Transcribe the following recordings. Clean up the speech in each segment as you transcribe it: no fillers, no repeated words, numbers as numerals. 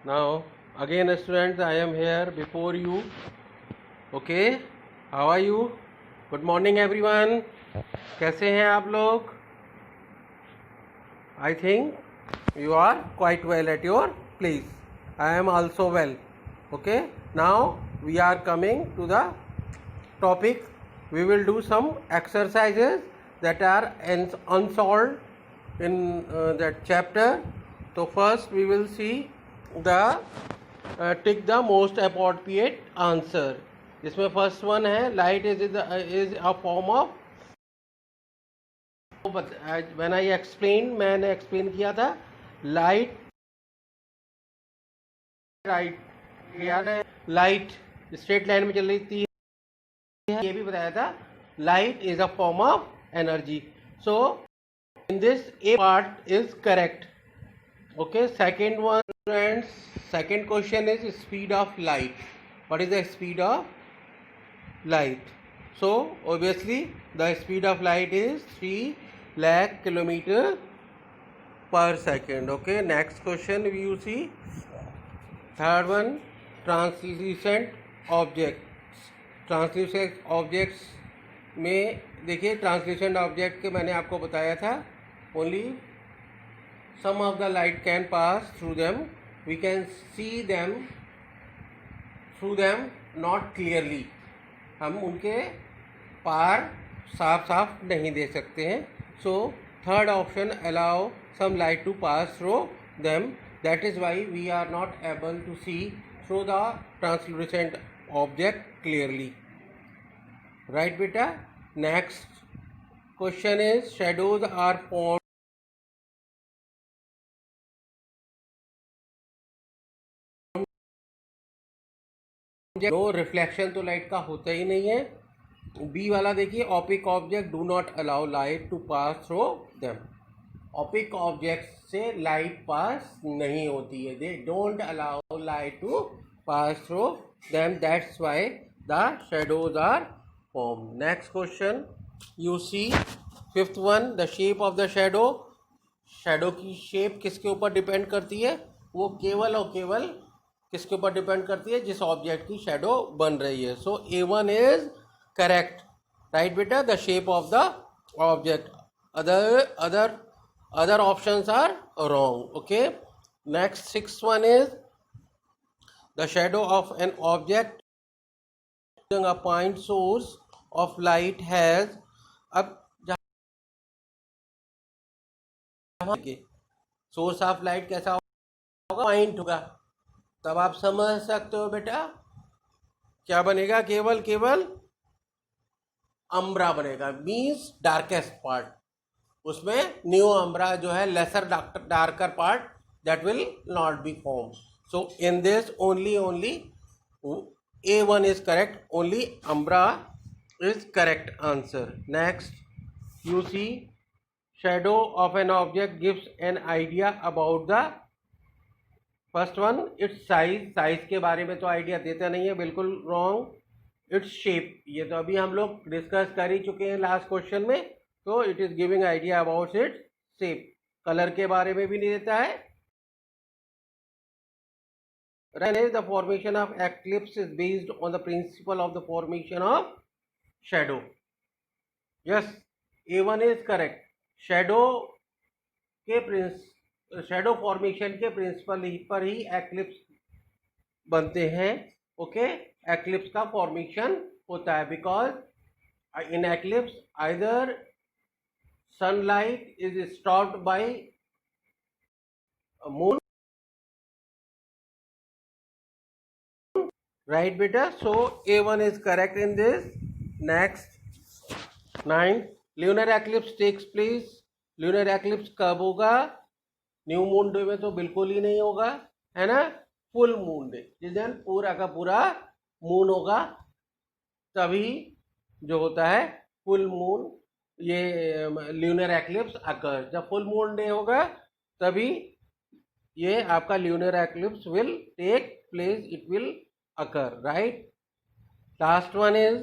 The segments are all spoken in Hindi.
Now, again, students, I am here before you. Okay, how are you? Good morning, everyone. कैसे हैं आप लोग? I think you are quite well at your place. I am also well. Okay, now we are coming to the topic. We will do some exercises that are unsolved in that chapter. So first we will see the tick the most appropriate answer. जिसमें फर्स्ट वन है light is a form of, when I explain, मैंने एक्सप्लेन किया था लाइट, राइट याद है, लाइट स्ट्रेट लाइन में चल रही थी, ये भी बताया था light is a form of energy. So in this A part is correct. Okay, second one, friends. Second question is speed of light. What is the speed of light? So obviously the speed of light is 3 lakh kilometer per second. Okay, next question you see. Third one, translucent objects. Translucent objects में देखिए, translucent object के मैंने आपको बताया था only some of the light can pass through them. We can see them through them not clearly. हम उनके पार साफ साफ नहीं दे सकते हैं. So third option allow some light to pass through them. That is why we are not able to see through the translucent object clearly. Right, beta? Next question is shadows are formed no reflection तो लाइट का होता ही नहीं है. बी वाला देखिए, opaque object do not allow light to pass through them. Opaque object से लाइट पास नहीं होती है. They don't allow light to pass through them. That's why the shadows are form. Next question you see, fifth one, the shape of the shadow. Shadow की शेप किसके ऊपर डिपेंड करती है? वो केवल और केवल किसके ऊपर डिपेंड करती है? जिस ऑब्जेक्ट की शेडो बन रही है. So A1 is correct. Right बेटा, the shape of the object. Other options are wrong. Okay, next six one is the shadow of an object a point source of light has. अब सोर्स ऑफ लाइट कैसा होगा? पॉइंट होगा. तब आप समझ सकते हो बेटा क्या बनेगा? केवल अम्ब्रा बनेगा, मीन्स डार्केस्ट पार्ट. उसमें न्यू अम्ब्रा जो है, lesser darker part, that will not be form. So in this only A1 is correct. Only umbra is correct answer. Next you see, shadow of an object gives an idea about the. First one, it's size. Size के बारे में तो आइडिया देता नहीं है, बिल्कुल रॉन्ग. इट्स शेप, ये तो अभी हम लोग डिस्कस कर ही चुके हैं लास्ट क्वेश्चन में. तो it is giving idea about its shape. Colour के बारे में भी नहीं देता है. The formation of eclipse is based on the principle of the formation of shadow. Yes, A1 is correct. Shadow formation के प्रिंसिपल पर ही एक्लिप्स बनते हैं. ओके, एक्लिप्स का फॉर्मेशन होता है because in eclipse either sunlight is stopped by moon. Right बेटा, so A1 is correct in this. Next 9, lunar eclipse takes place. Lunar eclipse कब होगा? न्यू मून डे में तो बिल्कुल ही नहीं होगा, है ना. फुल मून डे, जिस दिन पूरा का पूरा मून होगा, तभी जो होता है फुल मून, ये ल्यूनर एक्लिप्स अकर. जब फुल मून डे होगा तभी ये आपका lunar eclipse will take place, it will occur. Right. Last one is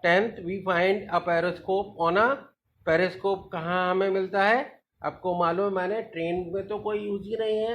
10th, we find a periscope on a. Periscope कहाँ हमें मिलता है? आपको मालूम है, मैंने ट्रेन में तो कोई यूज ही नहीं है.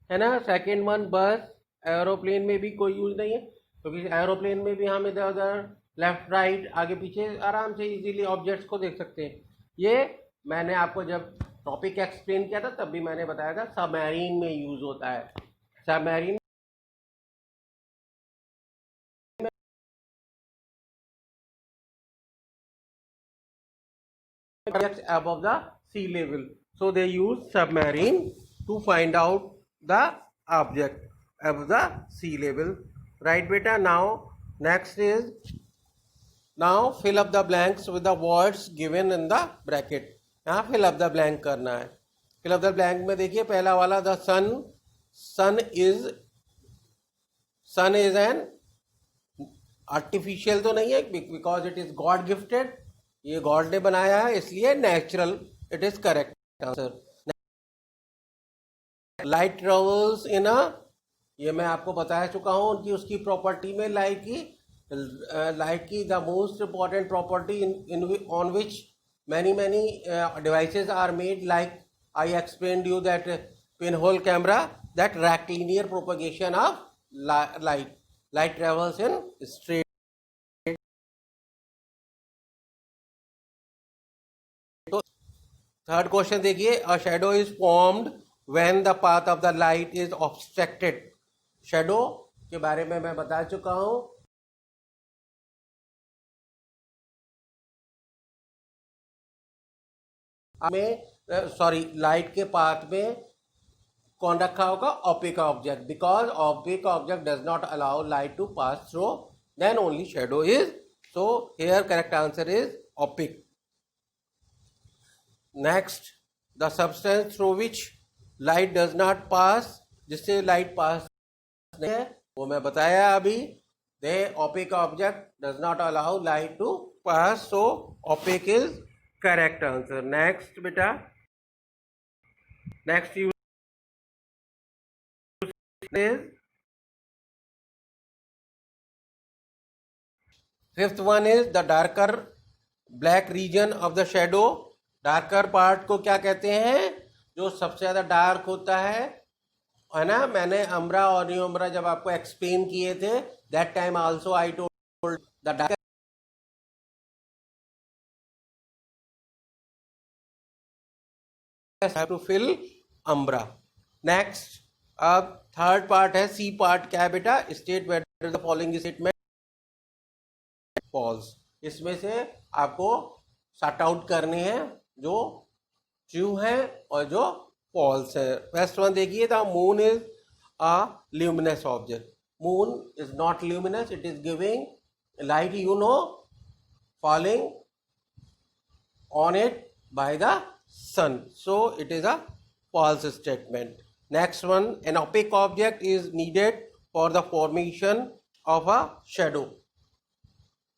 है ना। सेकेंड वन बस, एरोप्लेन में भी कोई यूज नहीं है, क्योंकि एरोप्लेन में भी हम इधर उधर लेफ्ट राइट आगे पीछे आराम से इजीली ऑब्जेक्ट्स को देख सकते हैं। ये मैंने आपको जब टॉपिक एक्सप्लेन किया था तब भी मैंने बताया था सबमरीन में यूज होता है। Submarine above the sea level, so they use submarine to find out the object above the sea level, right beta? Now next is, now fill up the blanks with the words given in the bracket. यहाँ fill up the blank करना है। fill up the blank में देखिए पहला वाला the sun is an artificial तो नहीं है, because it is God gifted, ये गॉड ने बनाया है इसलिए natural, it is correct answer. Light travels in a, ये मैं आपको बता चुका हूं उनकी उसकी प्रॉपर्टी में, लाइट की the most important property in on which many devices are made, like I explained you that pinhole camera, that rectilinear propagation of light travels in straight. तो थर्ड क्वेश्चन देखिए, a shadow is formed when the path of the light is obstructed. Shadow के बारे में मैं बता चुका हूं, लाइट के पाथ में कौन रखा होगा? Opaque object, because opaque object does not allow light to pass through, then only shadow is, so here correct answer is opaque. Next, the substance through which light does not pass, जिससे लाइट पास नहीं है वो मैं बताया अभी, the opaque object does not allow light to pass, so opaque is correct answer. Next बेटा, next you is fifth one is the darker black region of the shadow। Darker part को क्या कहते हैं? जो सबसे ज्यादा डार्क होता है ना। मैंने अम्ब्रा और न्यू अम्ब्रा जब आपको एक्सप्लेन किए थे, that time also I told the darker have to fill umbra। Next, अब थर्ड पार्ट है सी पार्ट, क्या है बेटा? State whether the following statement false. इसमें से आपको सॉर्ट आउट करने हैं जो ट्रू है और जो फॉल्स है। फर्स्ट वन देखिए, the moon is a luminous object. Moon is not luminous, it is giving light, you know, falling on it by the sun, so it is a false statement। next one, an opaque object is needed for the formation of a shadow।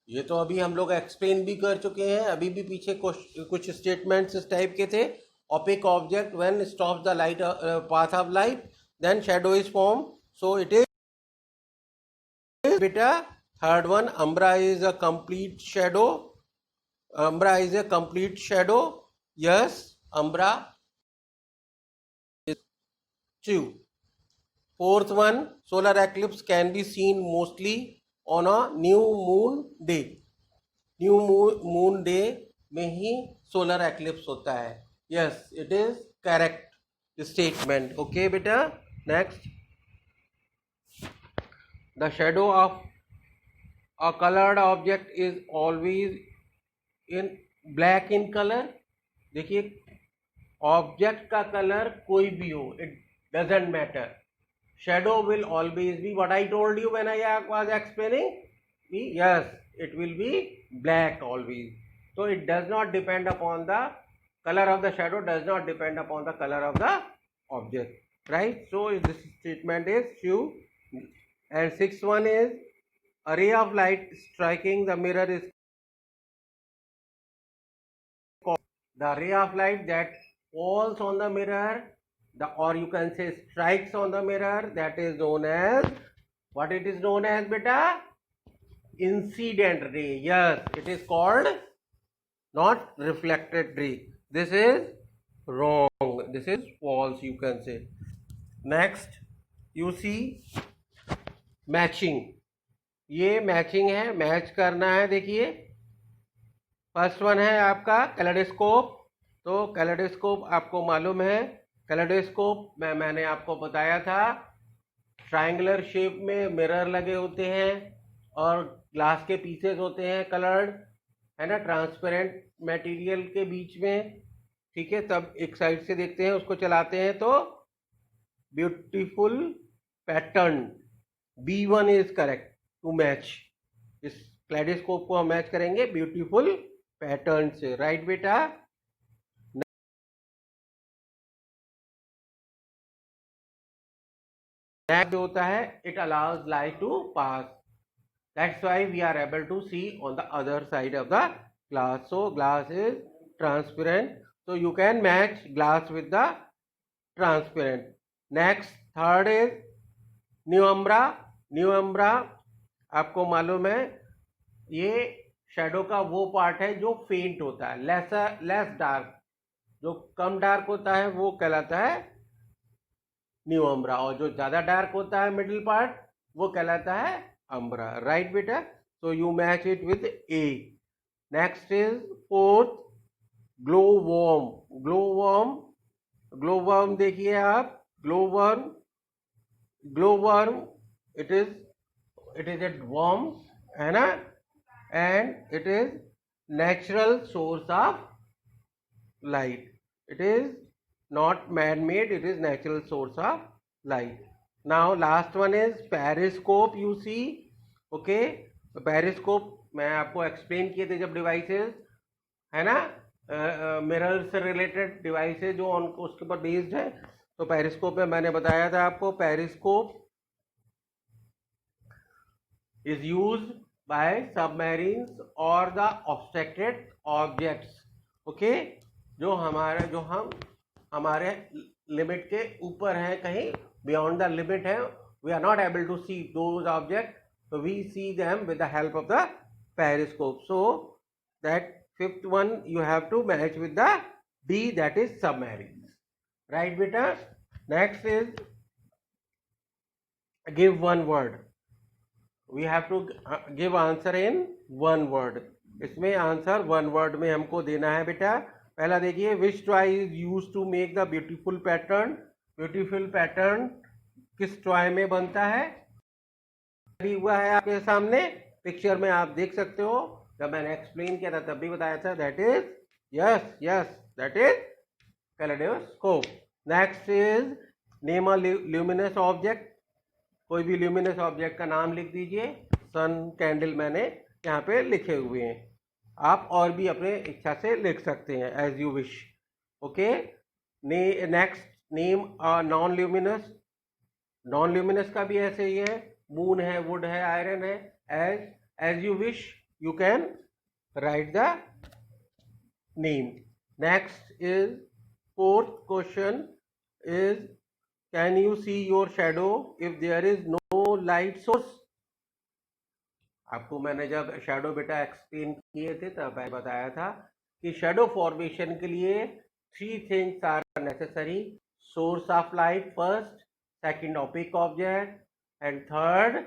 ये तो अभी हम लोग एक्सप्लेन भी कर चुके हैं, अभी भी पीछे कुछ स्टेटमेंट्स इस टाइप के थे। opaque object when stops the light path of light, then shadow is formed, so it is beta। third one, umbra is a complete shadow। umbra is a complete shadow, yes, umbra is true। fourth one, solar eclipse can be seen mostly on a new moon day। New moon day में ही सोलर एक्लिप्स होता है, yes, it is correct statement. Okay बेटा, next, the shadow of a coloured object is always in black in colour. देखिए, ऑब्जेक्ट का कलर कोई भी हो, it doesn't matter, shadow will always be what I told you when I was explaining, yes, it will be black always, so it does not depend upon the color of the shadow, does not depend upon the color of the object, right? So this statement is true। and sixth one is, a ray of light striking the mirror is called, the ray of light that falls on the mirror, or you can say strikes on the mirror, that is known as, what it is known as beta? Incident ray, yes, it is called, not reflected ray, this is wrong, this is false, you can say। Next you see matching, ये मैचिंग है, मैच करना है। देखिए फर्स्ट वन है आपका कैलेडोस्कोप। तो कैलेडोस्कोप आपको मालूम है, कैलेडोस्कोप में मैंने आपको बताया था ट्रायंगुलर शेप में मिरर लगे होते हैं और ग्लास के पीसेस होते हैं कलर्ड, है ना, ट्रांसपेरेंट मटेरियल के बीच में। ठीक है, तब एक साइड से देखते हैं, उसको चलाते हैं तो beautiful pattern B1 is correct to match. इस कैलेडोस्कोप को हम मैच करेंगे ब्यूटीफुल पैटर्न से। राइट बेटा। नेक्स्ट जो होता है, it allows light to pass, that's why we are able to see on the other side of the glass. So glass is transparent, so you can match glass with the transparent. Next third is न्यूअम्ब्रा। न्यूअम्ब्रा आपको मालूम है ये शेडो का वो पार्ट है जो फेंट होता है, लेस डार्क, जो कम डार्क होता है वो कहलाता है न्यूअम्ब्रा, और जो ज्यादा डार्क होता है मिडिल पार्ट वो कहलाता है अम्ब्रा। राइट बेटा, so you match it with A. Next is fourth glow worm. Glow worm, glow worm देखिए आप, glow worm, glow worm it is a worm, है ना, and it is natural source of light. It is not man-made, it is natural source of light. Now last one is periscope. You see, okay, periscope मैं आपको एक्सप्लेन किए थे जब डिवाइसेस, है ना, मिरर से रिलेटेड डिवाइसेस जो उसके ऊपर बेस्ड है। तो पेरिस्कोप में मैंने बताया था आपको, periscope is used by submarines और द ऑब्स्ट्रक्टेड ऑब्जेक्ट्स। ओके, जो हमारे लिमिट के ऊपर है, कहीं बियॉन्ड द लिमिट है, we are not able to see those object, so we see them with the help of the periscope. So that fifth one you have to match with the D, that is submarines. Right beta. Next is give one word. We have to give answer in one word. इसमें आंसर वन वर्ड में हमको देना है बेटा। पहला देखिए, which toy is use to make the beautiful pattern. Beautiful pattern किस टॉय में बनता है, अभी हुआ है आपके सामने पिक्चर में, आप देख सकते हो, जब मैंने एक्सप्लेन किया था तब भी बताया था, that is yes that is kaleidoscope. Next is name a luminous object. कोई भी ल्यूमिनस ऑब्जेक्ट का नाम लिख दीजिए। सन, कैंडल मैंने यहाँ पे लिखे हुए हैं, आप और भी अपने इच्छा से लिख सकते हैं, as you wish. Okay, next name non luminous. Non luminous का भी ऐसे ही है, मून है, वुड है, आयरन है, as you wish you can write the name. Next is fourth question is, can you see your shadow if there is no light source. आपको मैंने जब शेडो बेटा एक्सप्लेन किए थे तब मैं बताया था कि शेडो फॉर्मेशन के लिए 3 things are necessary, source of light first, second opaque object, and third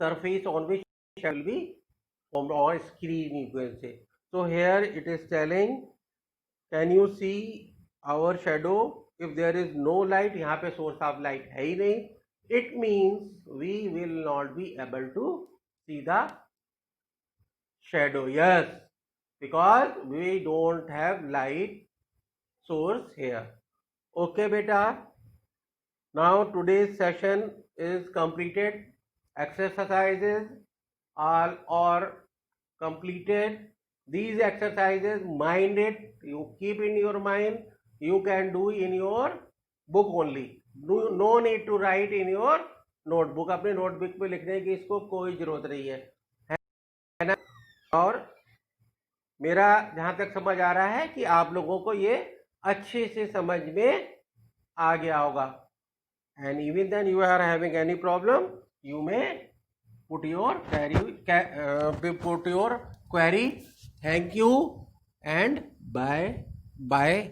surface on which shall be formed और screen you can say. So here it is telling, can you see our shadow if there is no light. यहाँ पे सोर्स ऑफ लाइट है ही नहीं, it means we will not be able to see the shadow. Yes, because we don't have light source here. Okay beta, now today's session is completed. Exercises are completed. These exercises, mind it, you keep in your mind, you can do in your book only. No need to write in your notebook. अपने नोटबुक पे लिखने की इसको कोई जरूरत नहीं है ना। और मेरा जहां तक समझ आ रहा है कि आप लोगों को ये अच्छे से समझ में आ गया होगा, and even then you are having any problem you may put your query. Thank you and bye bye.